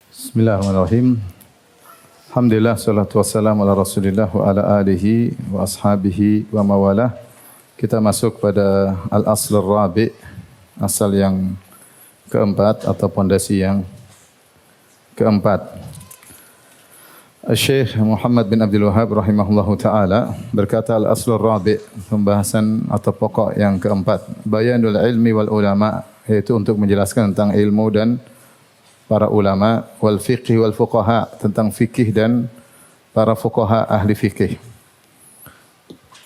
Bismillahirrahmanirrahim. Alhamdulillah, salatu wassalamu ala rasulillah wa ala alihi wa ashabihi wa mawalah. Kita masuk pada al-asl rabi', asal yang keempat atau pondasi yang keempat. Syekh Muhammad bin Abdul Wahhab rahimahullahu taala berkata al-asl rabi', pembahasan atau pokok yang keempat, bayanul ilmi wal ulama, yaitu untuk menjelaskan tentang ilmu dan para ulama, wal fiqh wal fuqaha, tentang fikih dan para fuqaha ahli fikih.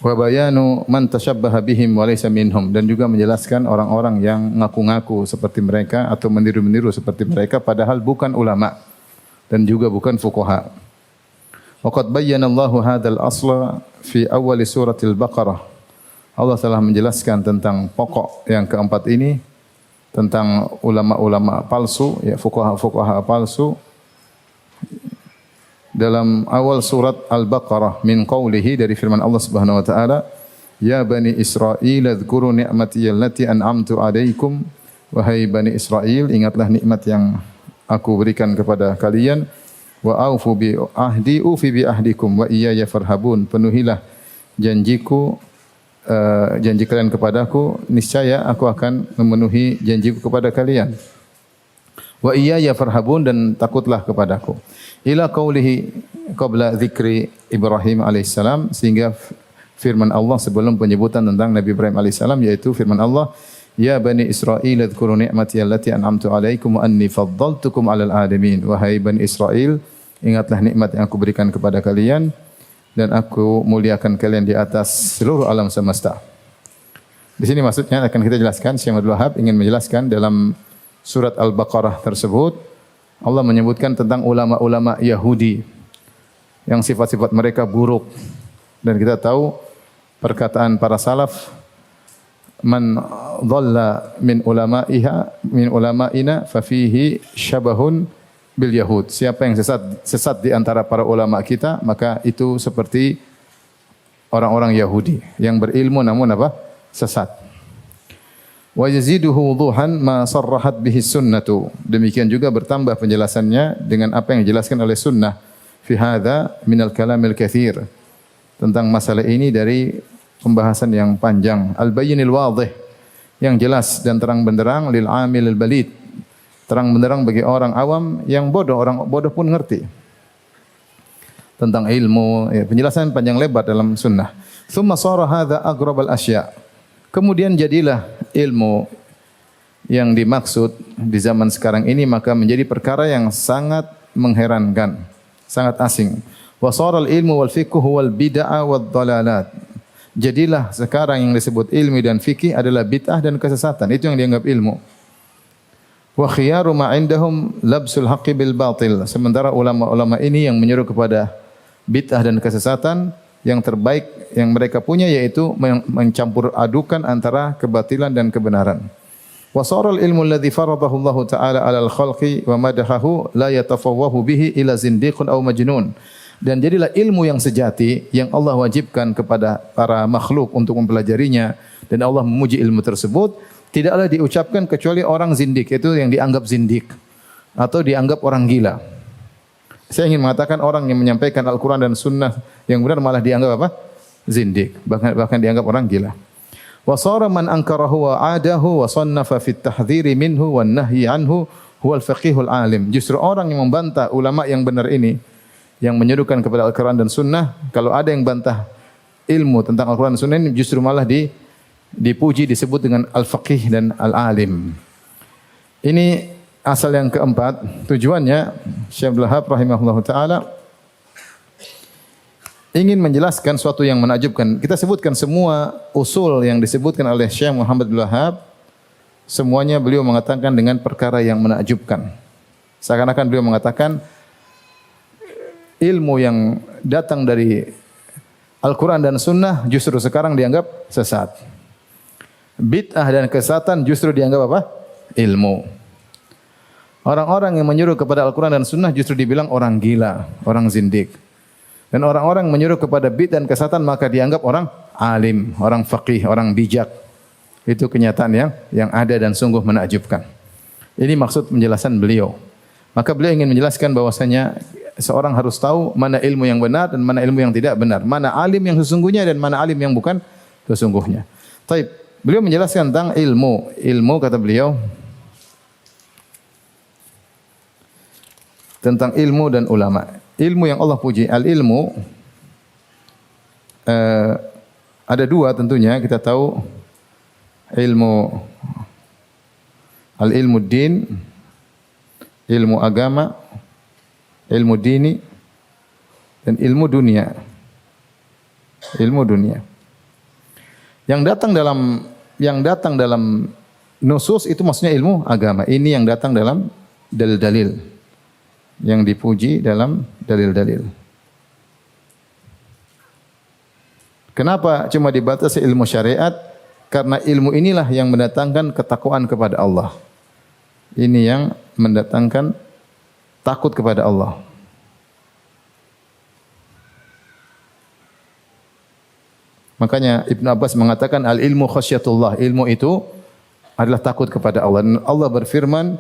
Wa bayanu man tashabbaha bihim wa laysa minhum, dan juga menjelaskan orang-orang yang ngaku-ngaku seperti mereka atau meniru-meniru seperti mereka padahal bukan ulama dan juga bukan fuqaha. Wa qad bayyana Allahu hadzal asla fi awal suratil Baqarah. Allah telah menjelaskan tentang pokok yang keempat ini, tentang ulama-ulama palsu, ya fuqaha-fuqaha palsu, dalam awal surat Al-Baqarah, min qawlihi, dari firman Allah Subhanahu wa taala, ya bani Israil adhkuru ni'mati allati an'amtu 'alaikum, wahai bani Israel, ingatlah nikmat yang aku berikan kepada kalian, wa aufu bi ahdi ufi bi ahdikum wa iyaya farhabun, penuhilah janjiku, janji kalian kepadaku, niscaya aku akan memenuhi janjiku kepada kalian. Wa iyaya farhabun, dan takutlah kepadaku. Ila qaulihi qabla dzikri Ibrahim alaihissalam, sehingga firman Allah sebelum penyebutan tentang Nabi Ibrahim alaihissalam, yaitu firman Allah, ya bani Israil adhkuru ni'mati allati an'amtu 'alaikum wa anni faddaltukum 'alal 'alamin. Wahai bani Israel, ingatlah nikmat yang aku berikan kepada kalian dan aku muliakan kalian di atas seluruh alam semesta. Di sini maksudnya akan kita jelaskan, Syekh Abdul Wahhab ingin menjelaskan dalam surat Al-Baqarah tersebut, Allah menyebutkan tentang ulama-ulama Yahudi yang sifat-sifat mereka buruk. Dan kita tahu perkataan para salaf, man dhalla min ulama'ina fa fihi syabahun bil yahud. Siapa yang sesat di antara para ulama kita, maka itu seperti orang-orang Yahudi yang berilmu namun apa? Sesat. Wa yaziduhu wuduhan ma sarrahat bihi sunnatu. Demikian juga bertambah penjelasannya dengan apa yang dijelaskan oleh sunnah. Fi hadza minal kalamil katsir. Tentang masalah ini dari pembahasan yang panjang. Al-bayyinil wadhih, yang jelas dan terang benderang, lil amilil balid, terang benderang bagi orang awam yang bodoh, orang bodoh pun ngerti tentang ilmu, ya, penjelasan panjang lebar dalam sunnah. Tsumma sara hadza agrabal asya. Kemudian jadilah ilmu yang dimaksud di zaman sekarang ini maka menjadi perkara yang sangat mengherankan, sangat asing. Wa sara al-ilmu wal fiqh wal bid'ah wad dhalalat. Jadilah sekarang yang disebut ilmu dan fikih adalah bid'ah dan kesesatan. Itu yang dianggap ilmu. Wa khiyaru ma indahum labsul haqqi bil batil. Sementara ulama-ulama ini yang menyuruh kepada bid'ah dan kesesatan, yang terbaik yang mereka punya yaitu mencampur adukan antara kebatilan dan kebenaran. Wa saral ilmu alladhi faradahu Allah taala 'alal khalqi wa madahahu la yatafawwahu bihi ila zindiqun aw majnun. Dan jadilah ilmu yang sejati yang Allah wajibkan kepada para makhluk untuk mempelajarinya, dan Allah memuji ilmu tersebut, tidaklah diucapkan kecuali orang zindik, itu yang dianggap zindik atau dianggap orang gila. Saya ingin mengatakan orang yang menyampaikan Al-Quran dan Sunnah yang benar malah dianggap apa? Zindik, bahkan dianggap orang gila. Wa sara man ankarahu wa adahu wa sannafa fit tahdhiri minhu wan nahyi anhu huwal faqihul alim. Justru orang yang membantah ulama yang benar ini, yang menyerukan kepada Al-Quran dan Sunnah, kalau ada yang bantah ilmu tentang Al-Quran dan Sunnah ini, justru malah dipuji, disebut dengan al-faqih dan al-alim. Ini asal yang keempat. Tujuannya Syekh Abdul Wahhab rahimahullahu taala ingin menjelaskan suatu yang menakjubkan. Kita sebutkan semua usul yang disebutkan oleh Syekh Muhammad Abdul Wahhab, semuanya beliau mengatakan dengan perkara yang menakjubkan. Seakan-akan beliau mengatakan ilmu yang datang dari Al-Quran dan Sunnah justru sekarang dianggap sesat. Bid'ah dan kesesatan justru dianggap apa? Ilmu. Orang-orang yang menyuruh kepada Al-Quran dan Sunnah justru dibilang orang gila, orang zindik. Dan orang-orang menyuruh kepada bid'ah dan kesesatan maka dianggap orang alim, orang faqih, orang bijak. Itu kenyataan yang ada dan sungguh menakjubkan. Ini maksud penjelasan beliau. Maka beliau ingin menjelaskan bahwasanya seorang harus tahu mana ilmu yang benar dan mana ilmu yang tidak benar, mana alim yang sesungguhnya dan mana alim yang bukan sesungguhnya. Taib. Beliau menjelaskan tentang ilmu. Ilmu kata beliau tentang ilmu dan ulama. Ilmu yang Allah puji, al-ilmu ada dua tentunya. Kita tahu ilmu al-ilmu din, ilmu agama, ilmu dini dan ilmu dunia. Ilmu dunia. Yang datang dalam nusus itu maksudnya ilmu agama. Ini yang datang dalam dalil-dalil. Yang dipuji dalam dalil-dalil. Kenapa cuma dibatasi ilmu syariat? Karena ilmu inilah yang mendatangkan ketakwaan kepada Allah. Ini yang mendatangkan takut kepada Allah. Makanya Ibn Abbas mengatakan al-ilmu khasyatullah. Ilmu itu adalah takut kepada Allah. Dan Allah berfirman,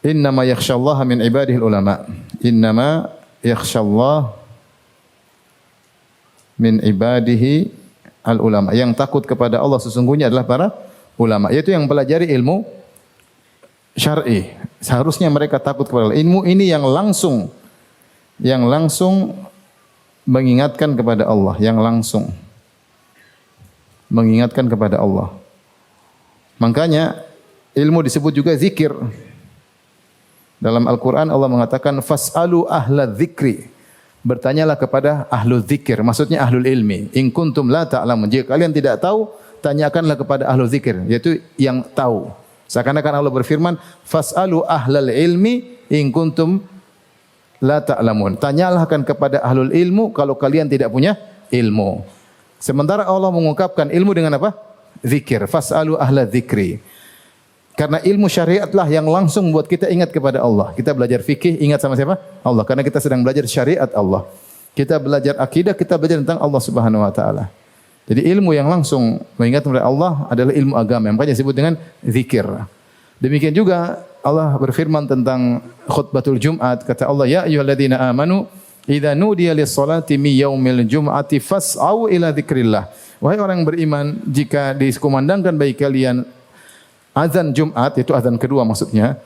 "Innama yakhsyallaha min ibadihil ulama." Innama yakhsyallah min ibadihi al-ulama. Yang takut kepada Allah sesungguhnya adalah para ulama. Yaitu yang pelajari ilmu syar'i. Seharusnya mereka takut kepada Allah. Ilmu ini yang langsung mengingatkan kepada Allah, yang langsung mengingatkan kepada Allah. Makanya ilmu disebut juga zikir. Dalam Al-Quran Allah mengatakan fas'alu ahla dzikri. Bertanyalah kepada ahlu zikir. Maksudnya ahlul ilmi. In kuntum la ta'lamun. Jika kalian tidak tahu, tanyakanlah kepada ahlu zikir. Yaitu yang tahu. Seakan-akan Allah berfirman fas'alu ahlal ilmi in kuntum la ta'lamun. Tanyalah kepada ahlul ilmu kalau kalian tidak punya ilmu. Sementara Allah mengungkapkan ilmu dengan apa? Zikir. Fas'alu ahla dzikri. Karena ilmu syariatlah yang langsung membuat kita ingat kepada Allah. Kita belajar fikih, ingat sama siapa? Allah. Karena kita sedang belajar syariat Allah. Kita belajar akidah, kita belajar tentang Allah Subhanahu wa taala. Jadi ilmu yang langsung mengingat kepada Allah adalah ilmu agama. Makanya disebut dengan zikir. Demikian juga Allah berfirman tentang khutbatul Jumat. Kata Allah, "Ya ayyuhalladzina amanu idza nudiya lis-salati mi yaumil jum'ati fas'au ila dzikrillah." Wahai orang yang beriman, jika dikumandangkan bagi kalian azan Jumat, itu azan kedua maksudnya,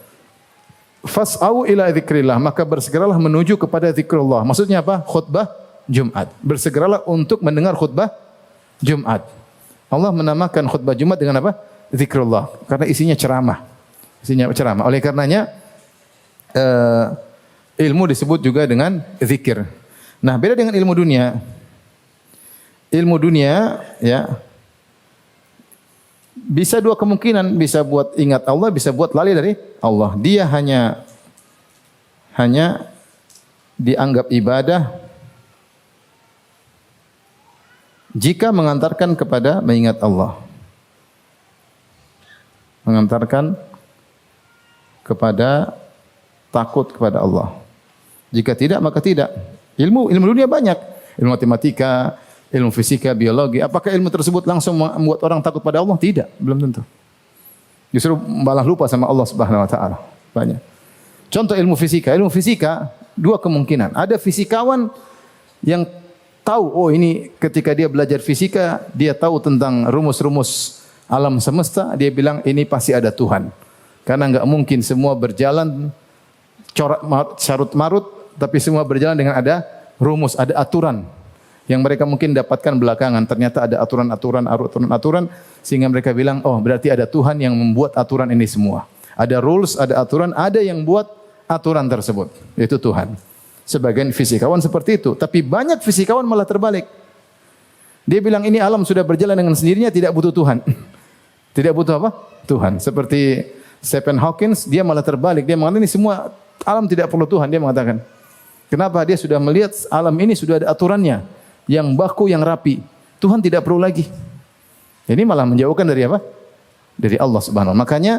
fas'au ila dzikrillah, maka bersegeralah menuju kepada zikrullah. Maksudnya apa? Khutbah Jumat. Bersegeralah untuk mendengar khutbah Jumat. Allah menamakan khutbah Jumat dengan apa? Zikrullah. Karena isinya ceramah. Isinya ceramah. Oleh karenanya ilmu disebut juga dengan zikir. Nah, beda dengan ilmu dunia. Ilmu dunia ya bisa dua kemungkinan, bisa buat ingat Allah, bisa buat lari dari Allah. Dia hanya dianggap ibadah jika mengantarkan kepada mengingat Allah. Mengantarkan kepada takut kepada Allah. Jika tidak, maka tidak. Ilmu dunia banyak. Ilmu matematika, ilmu fisika, biologi. Apakah ilmu tersebut langsung membuat orang takut pada Allah? Tidak, belum tentu. Justru malah lupa sama Allah Subhanahu wa taala. Banyak. Contoh ilmu fisika. Ilmu fisika dua kemungkinan. Ada fisikawan yang tahu, oh ini ketika dia belajar fisika, dia tahu tentang rumus-rumus alam semesta, dia bilang ini pasti ada Tuhan. Karena enggak mungkin semua berjalan carut marut, tapi semua berjalan dengan ada rumus, ada aturan yang mereka mungkin dapatkan belakangan. Ternyata ada aturan, sehingga mereka bilang, oh berarti ada Tuhan yang membuat aturan ini semua. Ada rules, ada aturan, ada yang buat aturan tersebut, yaitu Tuhan. Sebagian fisikawan seperti itu, tapi banyak fisikawan malah terbalik. Dia bilang ini alam sudah berjalan dengan sendirinya, tidak butuh Tuhan. Tidak butuh apa? Tuhan. Seperti Stephen Hawking, dia malah terbalik. Dia mengatakan ini semua alam tidak perlu Tuhan, dia mengatakan. Kenapa? Dia sudah melihat alam ini sudah ada aturannya, yang baku, yang rapi. Tuhan tidak perlu lagi. Ini malah menjauhkan dari apa? Dari Allah Subhanahu wa taala. Makanya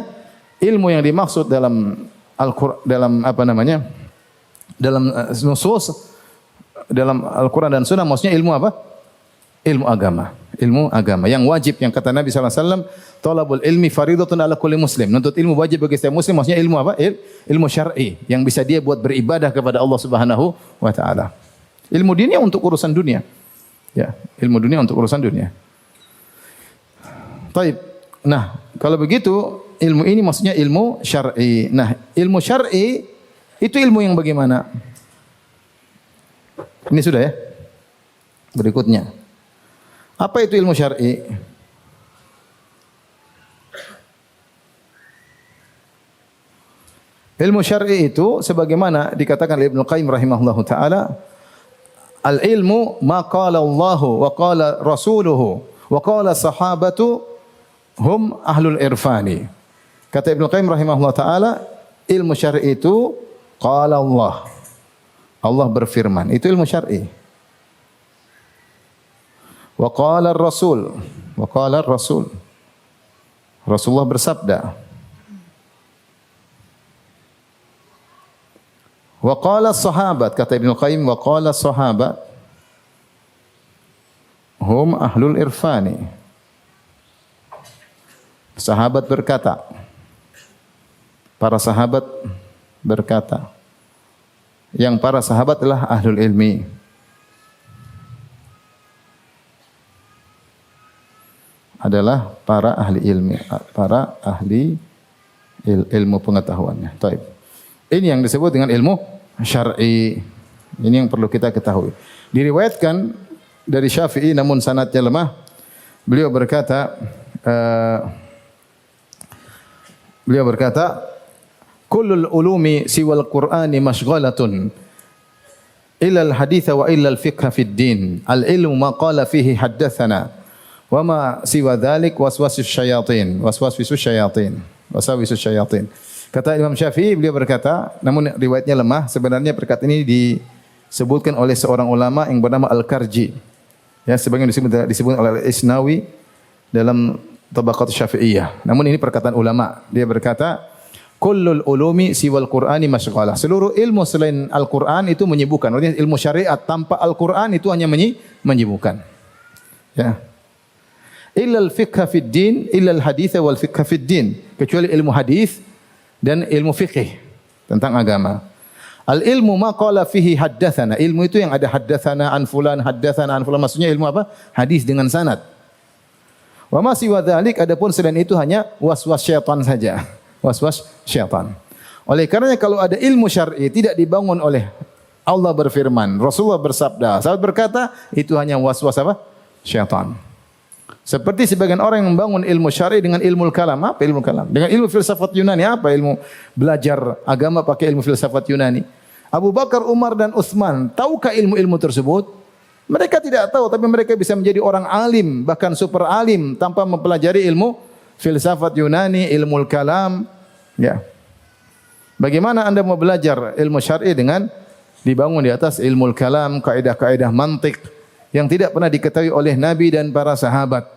ilmu yang dimaksud dalam Al-Qur'an, dalam nusus, dalam Al-Quran dan Sunnah, maksudnya ilmu apa? Ilmu agama. ilmu agama yang wajib, yang kata Nabi sallallahu alaihi wasallam, talabul ilmi faridatun ala kulli muslim. Menuntut ilmu wajib bagi setiap muslim, maksudnya ilmu apa? Ilmu syar'i yang bisa dia buat beribadah kepada Allah Subhanahu wa taala. Ilmu dunia untuk urusan dunia. Ya, ilmu dunia untuk urusan dunia. Taib. Nah, kalau begitu ilmu ini maksudnya ilmu syar'i. Nah, ilmu syar'i itu ilmu yang bagaimana? Ini sudah ya. Berikutnya. Apa itu ilmu syar'i? Ilmu syar'i itu sebagaimana dikatakan oleh Ibnu Qayyim rahimahullahu taala, al-ilmu ma qala Allahu wa qala rasuluhu wa qala sahabatu hum ahlul irfani. Kata Ibnu Qayyim rahimahullahu taala, ilmu syar'i itu qala Allah. Allah berfirman, itu ilmu syar'i. Wa qala ar-rasul, wa qala ar-rasul. Rasulullah bersabda. Wa qala as-sahabat, kata Ibnu Qayyim, wa qala as-sahabat hum ahlul irfani. Sahabat berkata, para sahabat berkata, yang para sahabat adalah ahlul ilmi. Adalah para ahli ilmi, para ahli ilmu pengetahuannya. Taib. Ini yang disebut dengan ilmu syar'i. Ini yang perlu kita ketahui. Diriwayatkan dari Syafi'i namun sanadnya lemah. Beliau berkata, kullul ulumi siwal Qur'ani mashghalatun illa al-haditha wa illa al-fiqha fid din. Al-ilmu ma qala fihi haddatsana wa ma siwa dzalik waswasus syayatin. Waswasus syayatin. Waswasus syayatin. Kata Imam Syafi'i, beliau berkata, namun riwayatnya lemah, sebenarnya perkataan ini disebutkan oleh seorang ulama yang bernama Al-Karji. Ya, sebagaimana disebut oleh Isnawi dalam Tabaqat Syafi'iyah. Namun ini perkataan ulama. Dia berkata, kullul ulumi siwal Qur'ani masyghalah. Seluruh ilmu selain Al-Qur'an itu menyibukkan. Artinya ilmu syariat tanpa Al-Qur'an itu hanya menyibukkan. Ya. Illa al-fiqha fid din, illa al-haditha wal fiqha fid din. Kecuali ilmu hadis dan ilmu fikih tentang agama. Al-ilmu ma qala fihi haddatsana. Ilmu itu yang ada haddatsana an fulan, haddatsana an fulan. Maksudnya ilmu apa? Hadis dengan sanad. Wa ma siwa dzalik, adapun selain itu hanya waswas syaitan saja. Waswas syaitan. Oleh karenanya kalau ada ilmu syar'i tidak dibangun oleh Allah berfirman, Rasulullah bersabda, sahabat berkata, itu hanya waswas apa? Syaitan. Seperti sebagian orang yang membangun ilmu syar'i dengan ilmu kalam. Apa ilmu kalam? Dengan ilmu filsafat Yunani. Apa ilmu belajar agama pakai ilmu filsafat Yunani? Abu Bakar, Umar dan Utsman, tahukah ilmu-ilmu tersebut? Mereka tidak tahu, tapi mereka bisa menjadi orang alim, bahkan super alim tanpa mempelajari ilmu filsafat Yunani, ilmu kalam. Ya. Bagaimana Anda mau belajar ilmu syar'i dengan dibangun di atas ilmu kalam, kaidah-kaidah mantik yang tidak pernah diketahui oleh Nabi dan para sahabat.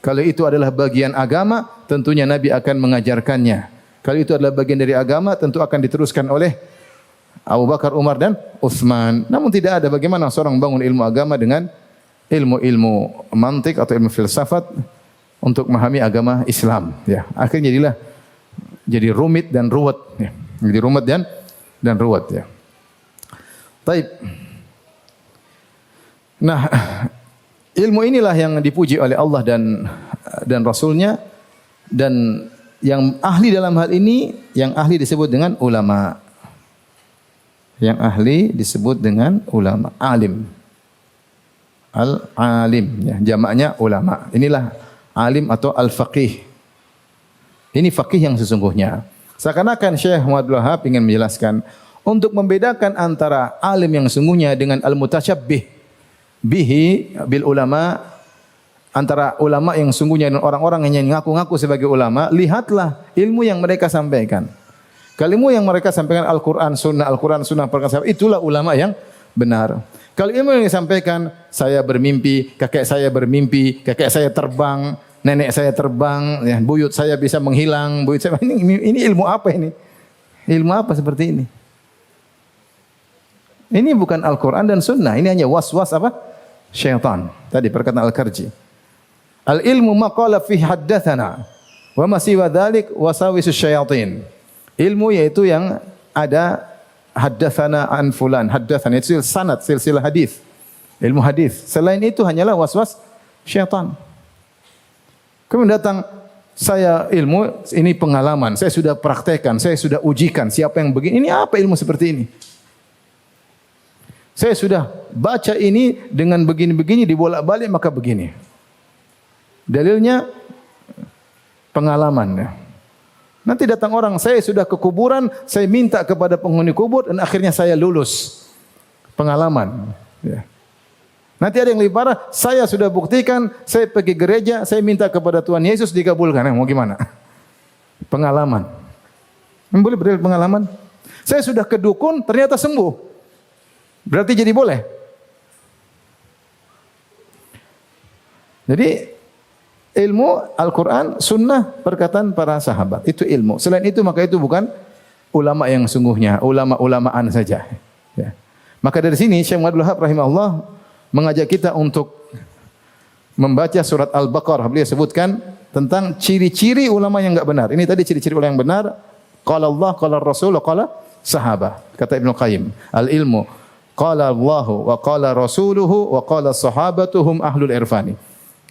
Kalau itu adalah bagian agama, tentunya Nabi akan mengajarkannya. Kalau itu adalah bagian dari agama, tentu akan diteruskan oleh Abu Bakar, Umar dan Utsman. Namun tidak ada bagaimana seorang membangun ilmu agama dengan ilmu-ilmu mantik atau ilmu filsafat untuk memahami agama Islam. Ya, akhirnya jadi rumit dan ruwet. Ya. Jadi rumit dan ruwet. Ya. Taib. Nah, ilmu inilah yang dipuji oleh Allah dan Rasulnya, dan yang ahli dalam hal ini, yang ahli disebut dengan ulama. Yang ahli disebut dengan ulama, alim. Al-alim, ya, jamaknya ulama. Inilah alim atau al-faqih. Ini faqih yang sesungguhnya. Seakan-akan Syekh Muhammad Wahab ingin menjelaskan untuk membedakan antara alim yang sesungguhnya dengan al-mutasyabbih bihi bil ulama, antara ulama yang sungguhnya dan orang-orang yang ngaku-ngaku sebagai ulama, lihatlah ilmu yang mereka sampaikan. Kalau ilmu yang mereka sampaikan Al-Quran Sunnah perkataan, itulah ulama yang benar. Kalau ilmu yang disampaikan, saya bermimpi, kakek saya terbang, nenek saya terbang, ya, buyut saya bisa menghilang, ini ilmu apa ini? Ilmu apa seperti ini? Ini bukan Al-Quran dan Sunnah, ini hanya was-was apa? Syaitan. Tadi perkataan Al-Karji. Al ilmu ma qala fi haddatsana wa ma siwa dzalik wasawisus syayatin. Ilmu yaitu yang ada haddatsana an fulan, haddatsana itu sanad, silsilah hadis. Ilmu hadis. Selain itu hanyalah waswas syaitan. Kemudian datang saya ilmu ini pengalaman, saya sudah praktekkan, saya sudah ujikan siapa yang begini. Ini apa ilmu seperti ini? Saya sudah baca ini dengan begini-begini dibolak-balik maka begini. Dalilnya pengalaman. Nanti datang orang, saya sudah ke kuburan, saya minta kepada penghuni kubur dan akhirnya saya lulus. Pengalaman. Ya. Nanti ada yang lebih parah, saya sudah buktikan, saya pergi gereja, saya minta kepada Tuhan Yesus dikabulkan. Mau gimana? Pengalaman. Boleh berdalil pengalaman? Saya sudah ke dukun, ternyata sembuh. Berarti jadi boleh? Jadi ilmu Al-Quran, sunnah, perkataan para sahabat. Itu ilmu. Selain itu maka itu bukan ulama yang sungguhnya, ulama-ulamaan saja. Ya. Maka dari sini Syekh Muhammad Abdul Wahab rahimahullah mengajak kita untuk membaca surat Al-Baqarah. Beliau sebutkan tentang ciri-ciri ulama yang enggak benar. Ini tadi ciri-ciri ulama yang benar. Qala Allah, qala Rasul, qala sahabat. Kata Ibnu Qayyim, al-ilmu qala Allahu wa qala rasuluhu wa qala sahabatuhum ahlul irfani.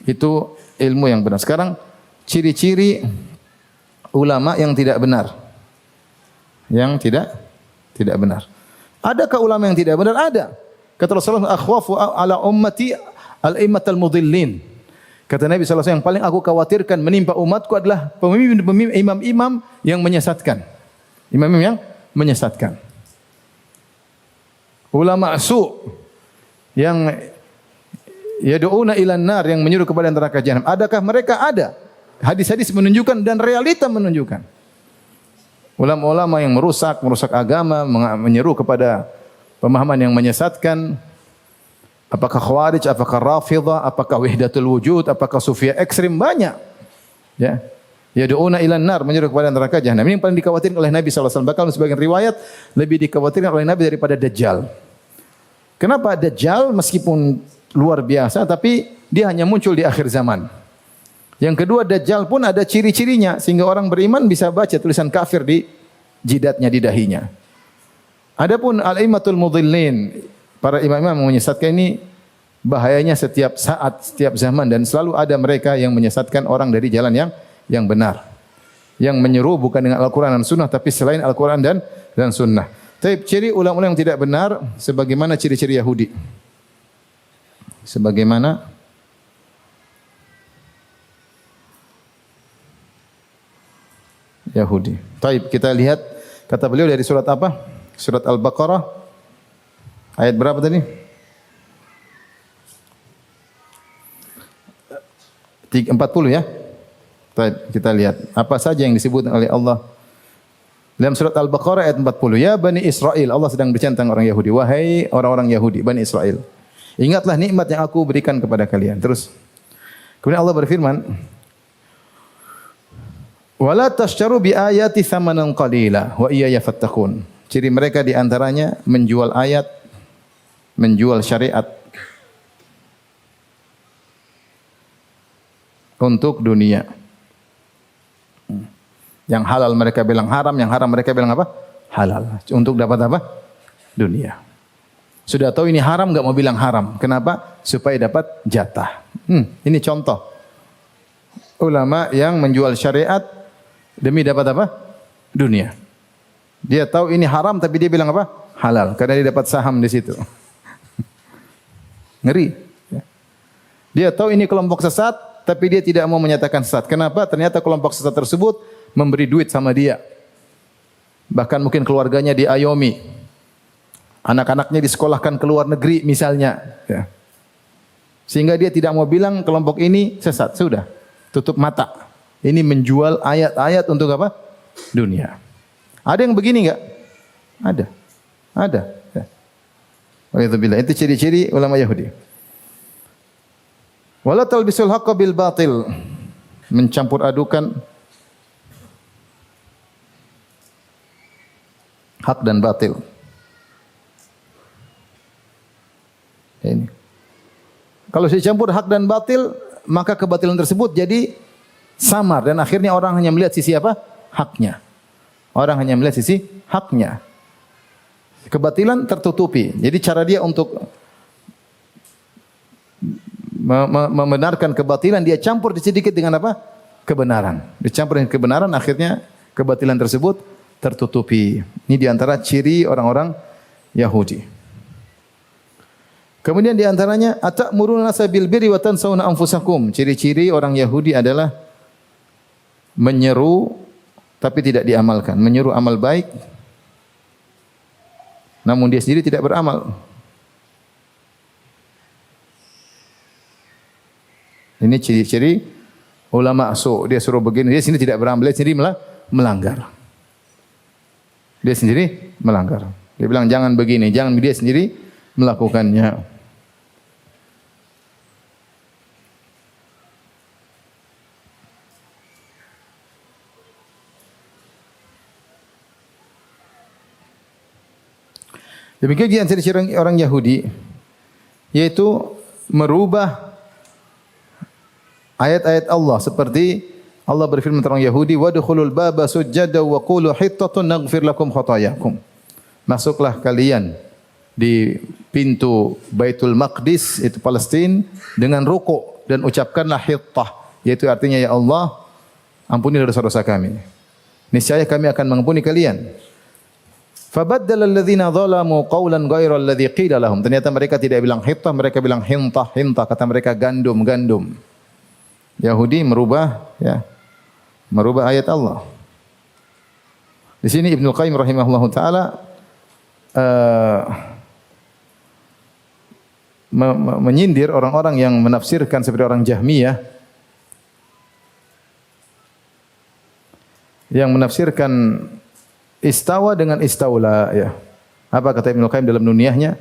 Itu ilmu yang benar. Sekarang ciri-ciri ulama yang tidak benar. Yang tidak benar. Adakah ulama yang tidak benar? Ada. Kata Rasulullah, akhwafu ala ummati al-immatal mudhillin. Kata Nabi SAW, yang paling aku khawatirkan menimpa umatku adalah pemimpin-pemimpin, imam-imam yang menyesatkan. Imam-imam yang menyesatkan. Ulama su yang yad'una ilan nar, yang menyuruh kepada neraka jahanam. Adakah mereka? Ada. Hadis-hadis menunjukkan dan realita menunjukkan. Ulama-ulama yang merusak agama, menyeru kepada pemahaman yang menyesatkan. Apakah Khawarij, apakah Rafidhah, apakah Wahdatul Wujud, apakah Sufiyah ekstrim, banyak. Ya. Yad'una ilan nar, menyeru kepada neraka jahanam. Ini yang paling dikhawatirkan oleh Nabi sallallahu alaihi wasallam. Bahkan sebagian riwayat lebih dikhawatirkan oleh Nabi daripada Dajjal. Kenapa? Dajjal meskipun luar biasa tapi dia hanya muncul di akhir zaman. Yang kedua, Dajjal pun ada ciri-cirinya sehingga orang beriman bisa baca tulisan kafir di jidatnya, di dahinya. Adapun al-immatul mudhillin, para imam-imam yang menyesatkan ini bahayanya setiap saat, setiap zaman, dan selalu ada mereka yang menyesatkan orang dari jalan yang benar. Yang menyeru bukan dengan Al-Quran dan Sunnah, tapi selain Al-Quran dan Sunnah. Tapi ciri ulama-ulama yang tidak benar, sebagaimana ciri-ciri Yahudi. Sebagaimana Yahudi. Taib, kita lihat kata beliau dari surat apa? Surat Al-Baqarah. Ayat berapa tadi? 40 ya. Taib, kita lihat apa saja yang disebut oleh Allah dalam surat Al-Baqarah ayat 40. Ya Bani Israel, Allah sedang berbicara tentang orang Yahudi. Wahai orang-orang Yahudi, Bani Israel, ingatlah nikmat yang aku berikan kepada kalian. Terus kemudian Allah berfirman, wala tashtaru bi ayati thamanan qalila wa iyaya fattaqun. Ciri mereka di antaranya menjual ayat, menjual syariat untuk dunia. Yang halal mereka bilang haram, yang haram mereka bilang apa? Halal. Untuk dapat apa? Dunia. Sudah tahu ini haram, enggak mau bilang haram. Kenapa? Supaya dapat jatah. Ini contoh. Ulama yang menjual syariat demi dapat apa? Dunia. Dia tahu ini haram tapi dia bilang apa? Halal. Karena dia dapat saham di situ. Ngeri. Dia tahu ini kelompok sesat tapi dia tidak mau menyatakan sesat. Kenapa? Ternyata kelompok sesat tersebut memberi duit sama dia. Bahkan mungkin keluarganya diayomi. Anak-anaknya disekolahkan ke luar negeri misalnya. Ya. Sehingga dia tidak mau bilang kelompok ini sesat. Sudah. Tutup mata. Ini menjual ayat-ayat untuk apa? Dunia. Ada yang begini enggak? Ada. Ada. Ya. Wa'idzubillah. Itu ciri-ciri ulama Yahudi. Wala talbisul haqqa bil batil. Mencampur adukan hak dan batil. Ini. Kalau dicampur hak dan batil, maka kebatilan tersebut jadi samar dan akhirnya orang hanya melihat sisi apa? Haknya. Orang hanya melihat sisi haknya. Kebatilan tertutupi. Jadi cara dia untuk membenarkan kebatilan, dia campur sedikit dengan apa? Kebenaran. Dicampur dengan kebenaran, akhirnya kebatilan tersebut tertutupi. Ini diantara ciri orang-orang Yahudi. Kemudian diantaranya atamuruna nasa bil birri wa tansawna anfusakum. Ciri-ciri orang Yahudi adalah menyeru tapi tidak diamalkan. Menyeru amal baik namun dia sendiri tidak beramal. Ini ciri-ciri ulama su. Dia suruh begini, dia sendiri tidak beramal, dia sendiri melanggar. Dia sendiri melanggar. Dia bilang jangan begini, jangan, dia sendiri melakukannya. Demikian di antara ciri orang Yahudi yaitu merubah ayat-ayat Allah seperti Allah berfirman tentang Yahudi, "Wadkhulul baba sujada wa qulu hittatun naghfir lakum khotayakum." Masuklah kalian di pintu Baitul Maqdis itu Palestina dengan rukuk dan ucapkanlah hittah, yaitu artinya ya Allah, ampuni dosa-dosa kami. Niscaya kami akan mengampuni kalian. Fabaddala alladhina zalamu qawlan ghayra alladhi qila lahum. Ternyata mereka tidak bilang hittah, mereka bilang hintah, hintah. Kata mereka gandum, gandum. Yahudi merubah ayat Allah. Di sini Ibnu Qayyim rahimahullahu taala menyindir orang-orang yang menafsirkan seperti orang Jahmiyah yang menafsirkan istawa dengan istaula, ya. Apa kata Ibnu Qayyim dalam nuniyahnya?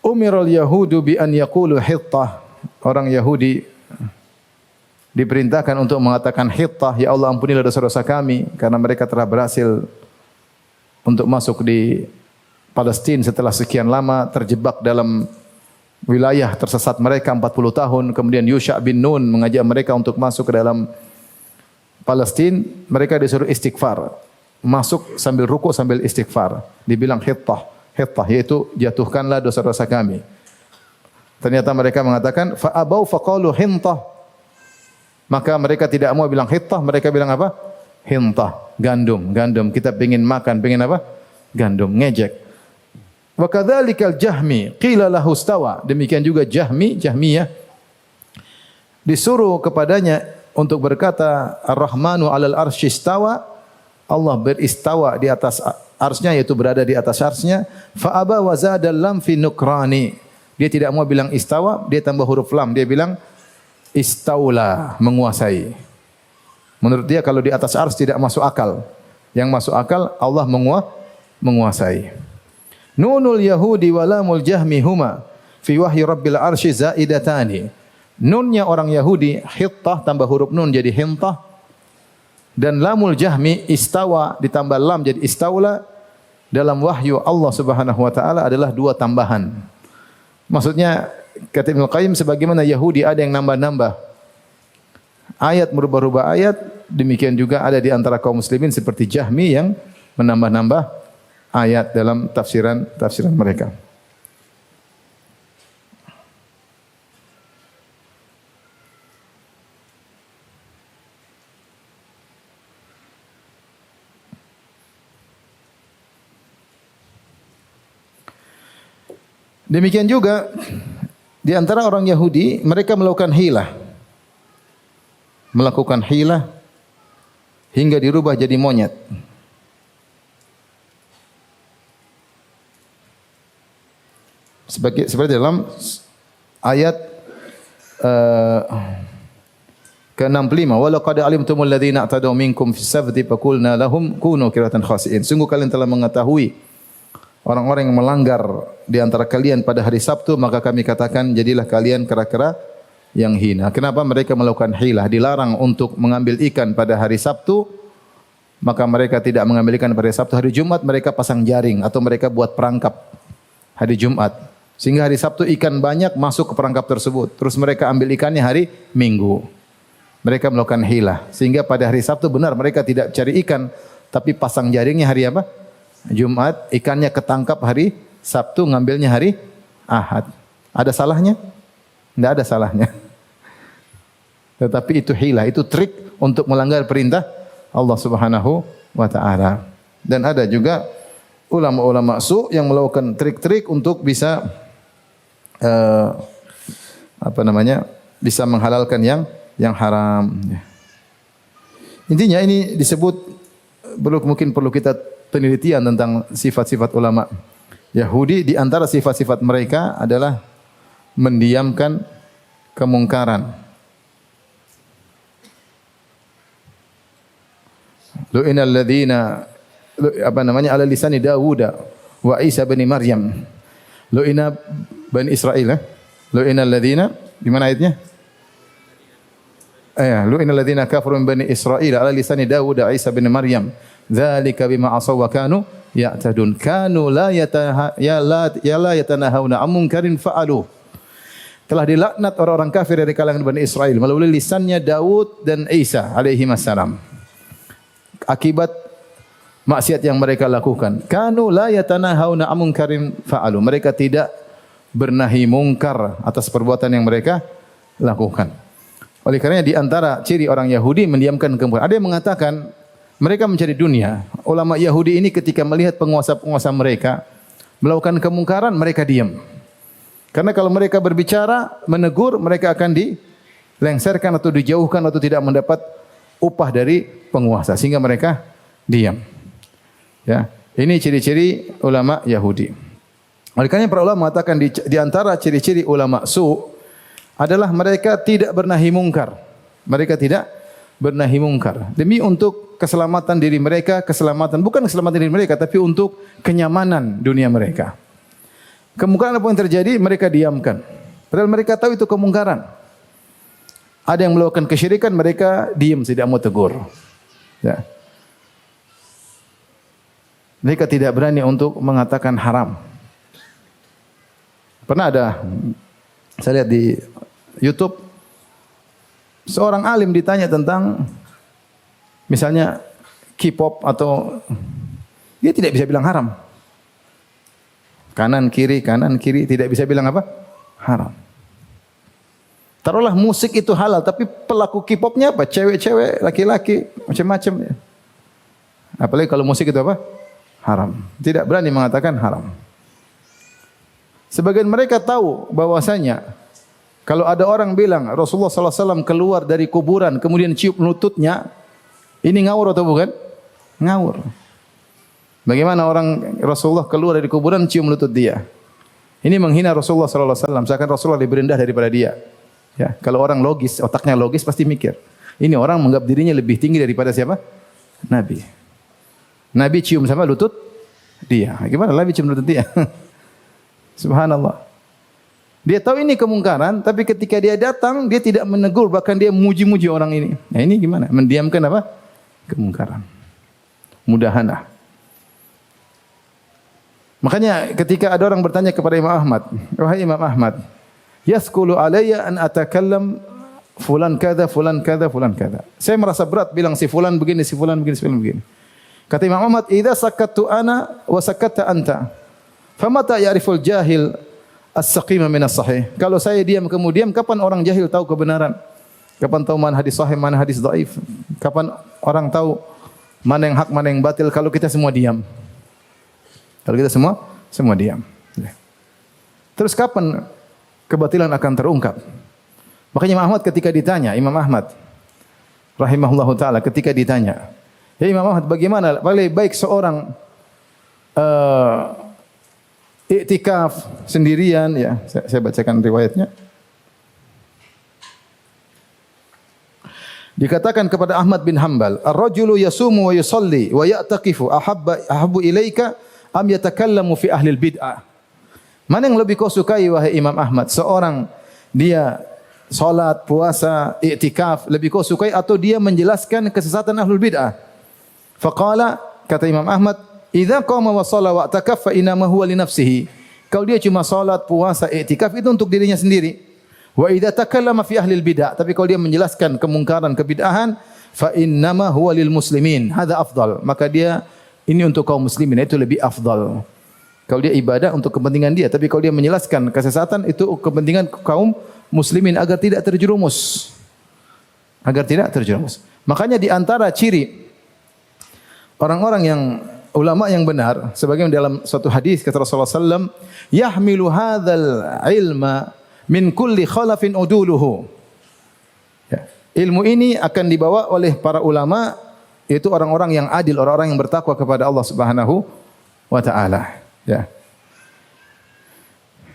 Umiral yahudu bi an yaqulu hittah. Orang Yahudi diperintahkan untuk mengatakan hittah, ya Allah ampunilah dosa-dosa kami, karena mereka telah berhasil untuk masuk di Palestina setelah sekian lama terjebak dalam wilayah tersesat mereka 40 tahun. Kemudian Yusha bin Nun mengajak mereka untuk masuk ke dalam Palestina, mereka disuruh istighfar. Masuk sambil rukuk sambil istighfar. Dibilang hittah, hittah yaitu jatuhkanlah dosa-dosa kami. Ternyata mereka mengatakan fa abau faqalu hintah. Maka mereka tidak mau bilang hittah, mereka bilang apa? Hintah, gandum, gandum. Kita pengin makan, pengin apa? Gandum, ngejek. Wa kadzalikal Jahmi qila lahu istawa. Demikian juga Jahmiyah disuruh kepadanya untuk berkata Ar-Rahmanu 'alal arsy istawa. Allah beristawa di atas arsy-Nya, yaitu berada di atas arsy-Nya. Fa aba wa zadal lam fi nukrani. Dia tidak mau bilang istawa, dia tambah huruf lam, dia bilang istaula, menguasai. Menurut dia kalau di atas arsy tidak masuk akal. Yang masuk akal Allah menguasai. Nunul Yahudi wa lamul Jahmi huma fi wahyi Rabbil arsy zaidatani. Nunnya orang Yahudi hittah tambah huruf nun jadi hintah. Dan lamul Jahmi istawa ditambah lam jadi istaula dalam wahyu Allah Subhanahu wa taala adalah dua tambahan. Maksudnya kata Ibnu Qayyim sebagaimana Yahudi ada yang nambah-nambah ayat, merubah-rubah ayat, demikian juga ada di antara kaum muslimin seperti Jahmi yang menambah-nambah ayat dalam tafsiran mereka. Demikian juga di antara orang Yahudi mereka melakukan hilah hingga dirubah jadi monyet. Seperti dalam ayat ke-65, walaqad alimtumul ladzina i'tadaw minkum fis sabti faqulna lahum kunu qiratan khasi'in. Sungguh kalian telah mengetahui orang-orang yang melanggar di antara kalian pada hari Sabtu, maka kami katakan jadilah kalian kera-kera yang hina. Kenapa mereka melakukan hilah? Dilarang untuk mengambil ikan pada hari Sabtu, maka mereka tidak mengambil ikan pada hari Sabtu. Hari Jumat mereka pasang jaring atau mereka buat perangkap hari Jumat. Sehingga hari Sabtu ikan banyak masuk ke perangkap tersebut. Terus mereka ambil ikannya hari Minggu. Mereka melakukan hilah. Sehingga pada hari Sabtu benar mereka tidak cari ikan. Tapi pasang jaringnya hari apa? Jumat. Ikannya ketangkap hari Sabtu, ngambilnya hari Ahad. Ada salahnya? Tidak ada salahnya. Tetapi itu hilah, itu trik untuk melanggar perintah Allah Subhanahu wa ta'ala. Dan ada juga ulama-ulama su yang melakukan trik-trik untuk bisa bisa menghalalkan yang haram. Intinya ini disebut mungkin perlu kita penelitian tentang sifat-sifat ulama Yahudi. Di antara sifat-sifat mereka adalah mendiamkan kemungkaran. Lu'inal ladzina ala lisani Dawud wa Isa bin Maryam. Lu'ina Bani Israil. Lu'inal ladzina, di mana ayatnya? Lu'inal ladzina kafaru min Bani Israil ala lisani Dawud wa Isa bin Maryam. Dzalika bima asaw wa kanu ya'tadun. Kanu la yatanahawna 'an munkarin fa'aluh. Telah dilaknat orang-orang kafir dari kalangan Bani Israel melalui lisannya Daud dan Isa alaihi wassalam. Akibat maksiat yang mereka lakukan. Kanu la yatanahawna 'an munkarin fa'alu. Mereka tidak bernahi mungkar atas perbuatan yang mereka lakukan. Oleh karenanya di antara ciri orang Yahudi mendiamkan kemungkaran. Ada yang mengatakan mereka mencari dunia. Ulama Yahudi ini ketika melihat penguasa-penguasa mereka melakukan kemungkaran, mereka diam. Karena kalau mereka berbicara, menegur, mereka akan dilengserkan atau dijauhkan atau tidak mendapat upah dari penguasa, sehingga mereka diam. Ya, ini ciri-ciri ulama Yahudi. Oleh karena para ulama mengatakan di antara ciri-ciri ulama su adalah mereka tidak bernahi mungkar. Mereka tidak bernahi mungkar. Demi untuk keselamatan diri mereka, bukan keselamatan diri mereka, tapi untuk kenyamanan dunia mereka. Kemungkaran apa yang terjadi, mereka diamkan. Padahal mereka tahu itu kemungkaran. Ada yang melakukan kesyirikan, mereka diam, tidak mau tegur. Ya. Mereka tidak berani untuk mengatakan haram. Pernah ada, saya lihat di YouTube, seorang alim ditanya tentang misalnya K-pop atau dia tidak bisa bilang haram. Kanan kiri tidak bisa bilang apa? Haram. Taruhlah musik itu halal, tapi pelaku K-popnya apa? Cewek-cewek, laki-laki, macam-macam. Apalagi kalau musik itu apa? Haram. Tidak berani mengatakan haram. Sebagian mereka tahu bahwasanya kalau ada orang bilang Rasulullah SAW keluar dari kuburan kemudian cium lututnya, ini ngawur atau bukan? Ngawur. Bagaimana orang Rasulullah keluar dari kuburan cium lutut dia? Ini menghina Rasulullah SAW. Seakan Rasulullah lebih rendah daripada dia. Ya, kalau orang logis, otaknya logis pasti mikir. Ini orang menganggap dirinya lebih tinggi daripada siapa? Nabi. Nabi cium sama lutut dia. Gimana Nabi cium lutut dia? Subhanallah. Dia tahu ini kemungkaran, tapi ketika dia datang, dia tidak menegur, bahkan dia muji-muji orang ini. Nah ini gimana? Mendiamkan apa? Kemungkaran. Mudahanah. Makanya ketika ada orang bertanya kepada Imam Ahmad, wahai Imam Ahmad, yaskulu alayya an atakallam fulan kada, fulan kada, fulan kada. Saya merasa berat bilang si fulan begini, si fulan begini, si fulan begini. Kata Imam Ahmad, idza sakattu ana wa sakatta anta, famata ya'riful jahil as-saqima min as-sahih. Kalau saya diam kemudian, kapan orang jahil tahu kebenaran? Kapan tahu mana hadis sahih, mana hadis dhaif? Kapan orang tahu mana yang hak, mana yang batil kalau kita semua diam? Kalau kita semua diam. Terus kapan kebatilan akan terungkap? Makanya Imam Ahmad ketika ditanya, Imam Ahmad rahimahullahu taala ketika ditanya, ya Imam Ahmad, bagaimana paling baik seorang iktikaf sendirian, ya saya bacakan riwayatnya. Dikatakan kepada Ahmad bin Hanbal, ar-rajulu yasumu wa yusalli wa ya'taqifu ahabbu ilaika am yatakallamu fi ahli bid'ah. Mana yang lebih kau sukai wahai Imam Ahmad? Seorang dia salat, puasa, iktikaf, lebih kau sukai atau dia menjelaskan kesesatan ahlul bid'ah? Faqala, kata Imam Ahmad, idza qama wa shalla wa i'takaf fa inma huwa li nafsihi. Kalau dia cuma salat, puasa, i'tikaf itu untuk dirinya sendiri. Wa idza takallama fi ahli bidah, tapi kalau dia menjelaskan kemungkaran, kebid'ahan, fa innama huwa lil muslimin. Hadza afdal. Maka dia ini untuk kaum muslimin, itu lebih afdal. Kalau dia ibadah untuk kepentingan dia, tapi kalau dia menjelaskan kesesatan itu kepentingan kaum muslimin agar tidak terjerumus. Agar tidak terjerumus. Makanya di antara ciri orang-orang yang ulama yang benar, sebagaimana dalam suatu hadis kata Rasulullah sallam, yahmilu hadzal ilma min kulli khalafin uduluhu. Ya. Ilmu ini akan dibawa oleh para ulama, yaitu orang-orang yang adil, orang-orang yang bertakwa kepada Allah Subhanahu wa taala. Ya.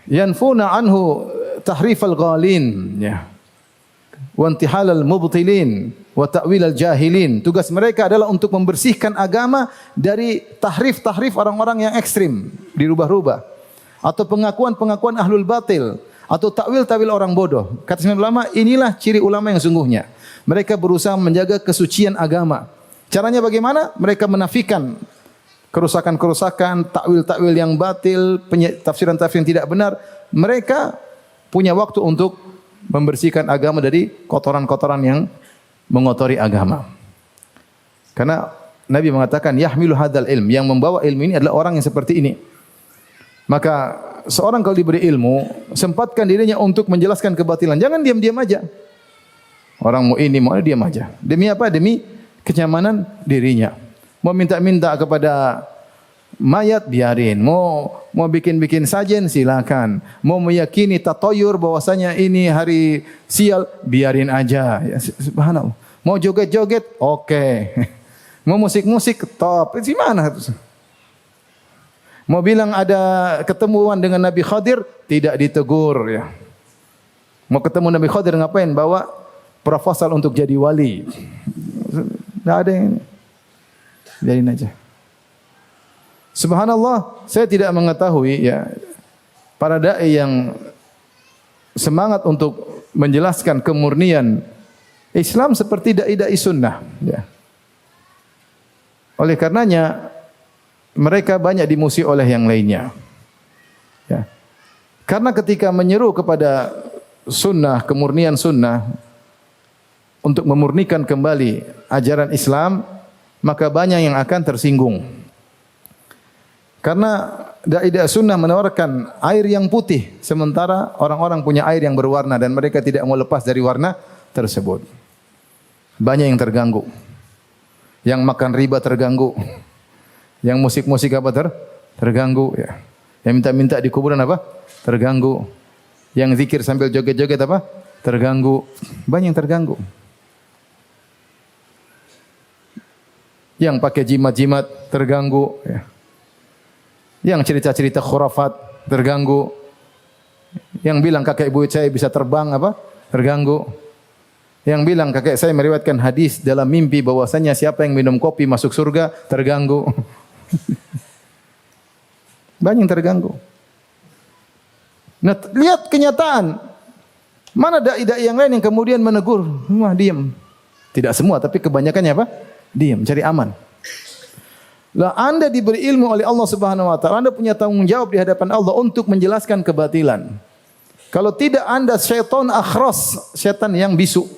Yanfuna anhu tahrifal ghalin, ya. Wa intihalal mubtilin wa ta'wilal jahilin. Tugas mereka adalah untuk membersihkan agama dari tahrif-tahrif orang-orang yang ekstrim, dirubah-rubah, atau pengakuan-pengakuan ahlul batil, atau takwil-takwil orang bodoh. Kata semua ulama, inilah ciri ulama yang sungguhnya. Mereka berusaha menjaga kesucian agama. Caranya bagaimana? Mereka menafikan kerusakan-kerusakan, takwil-takwil yang batil, tafsiran-tafsiran yang tidak benar. Mereka punya waktu untuk membersihkan agama dari kotoran-kotoran yang mengotori agama. Karena Nabi mengatakan yahmilu hadzal ilm, yang membawa ilmu ini adalah orang yang seperti ini. Maka seorang kalau diberi ilmu, sempatkan dirinya untuk menjelaskan kebatilan. Jangan diam-diam aja. Orang mau ini, mau diam aja. Demi apa? Demi kenyamanan dirinya. Mau minta-minta kepada mayat, biarin. Mau bikin-bikin sajen, silakan. Mau meyakini tatoyur bahwasanya ini hari sial, biarin aja. Ya, subhanallah. Mau joget-joget, oke. Mau musik-musik, top. Di mana? Mau bilang ada ketemuan dengan Nabi Khadir, tidak ditegur. Ya. Mau ketemu Nabi Khadir ngapain? Bawa proposal untuk jadi wali. Tidak ada yang ini. Biarin aja. Subhanallah, saya tidak mengetahui ya para dai yang semangat untuk menjelaskan kemurnian Islam seperti dai-dai sunnah. Ya. Oleh karenanya mereka banyak dimusuhi oleh yang lainnya. Ya. Karena ketika menyeru kepada sunnah, kemurnian sunnah untuk memurnikan kembali ajaran Islam, maka banyak yang akan tersinggung. Karena dai-dai sunnah menawarkan air yang putih, sementara orang-orang punya air yang berwarna dan mereka tidak mau lepas dari warna tersebut. Banyak yang terganggu. Yang makan riba terganggu. Yang musik-musik apa terganggu. Ya. Yang minta-minta di kuburan apa? Terganggu. Yang zikir sambil joget-joget apa? Terganggu. Banyak yang terganggu. Yang pakai jimat-jimat terganggu. Ya. Yang cerita-cerita khurafat terganggu. Yang bilang kakek ibu saya bisa terbang apa? Terganggu. Yang bilang kakek saya meriwayatkan hadis dalam mimpi bahwasanya siapa yang minum kopi masuk surga, terganggu. Banyak yang terganggu. Nah, lihat kenyataan. Mana dai-dai yang lain yang kemudian menegur? Wah, diam. Tidak semua, tapi kebanyakannya apa? Diam, cari aman. Lah Anda diberi ilmu oleh Allah Subhanahu wa taala, Anda punya tanggung jawab di hadapan Allah untuk menjelaskan kebatilan. Kalau tidak, Anda syaitan akhras, syaitan yang bisu.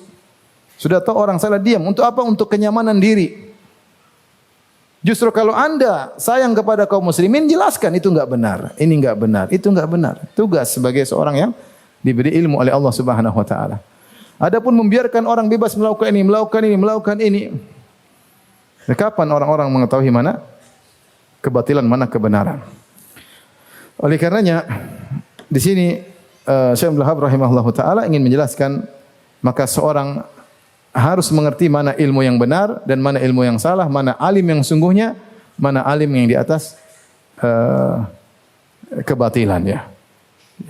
Sudah tahu orang salah, diam. Untuk apa? Untuk kenyamanan diri. Justru kalau Anda sayang kepada kaum muslimin, jelaskan itu enggak benar, ini enggak benar, itu enggak benar. Tugas sebagai seorang yang diberi ilmu oleh Allah Subhanahu wa taala. Adapun membiarkan orang bebas melakukan ini, melakukan ini. Kapan orang-orang mengetahui mana kebatilan, mana kebenaran? Oleh karenanya di sini Syekh Abdul Wahab rahimahullahu taala ingin menjelaskan, maka seorang harus mengerti mana ilmu yang benar dan mana ilmu yang salah, mana alim yang sungguhnya, mana alim yang di atas kebatilan ya.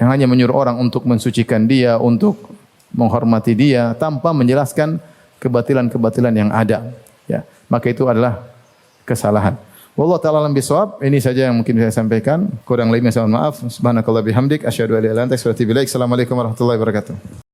Yang hanya menyuruh orang untuk mensucikan dia, untuk menghormati dia tanpa menjelaskan kebatilan-kebatilan yang ada. Ya, maka itu adalah kesalahan. Wallahu ta'ala alam bisawab. Ini saja yang mungkin saya sampaikan. Kurang lebihnya saya mohon maaf. Subhanakallah bihamdik asyhadu an la ilaha illa anta astaghfiruka wa atubu ilaik. Assalamualaikum warahmatullahi wabarakatuh.